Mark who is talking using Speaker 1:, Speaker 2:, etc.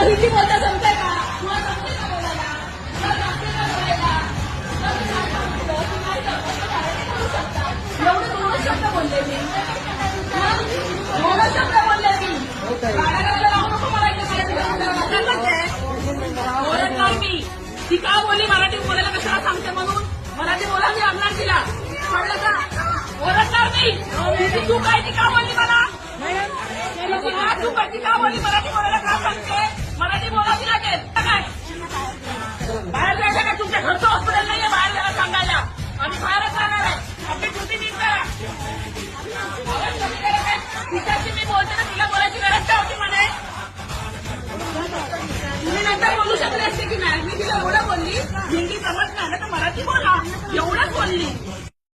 Speaker 1: हिंदी बोलता जमतंय का? तुला जमते का बोलायला? तुला जमते का बोलायला? तुला मी काय सांगितलं की नाही जमत तर मराठी बोलू शकता. एवढे 2 शब्द बोलले मी. 2 शब्द बोलले मी. गाड्याला लावू नको मला इथे ओरडणार मी. ती का बोलली मराठी बोलायला कशाला सांगते म्हणून? मराठी बोला मी आणणार तिला. कळलं का? ओरडणार मी. तू काय ती का बोलली मला? तू कधी का बोलली मराठी बोलायला का सांगते? मराठी बोलावी लागेल काय? बाहेर जायचं का? तुमच्या घरचं हॉस्पिटल नाहीये बाहेर जायला सांगायला. आम्ही बाहेरच राहणार आहे. आपली ड्युटी नीट करा. तिच्याशी मी बोलते ना तिला बोलायची गरज काय होती म्हणे? तुम्ही नंतर बोलू शकले असते की नाही? मी तिला एवढं बोलली हिंदी समज नाही तर मराठी बोला एवढं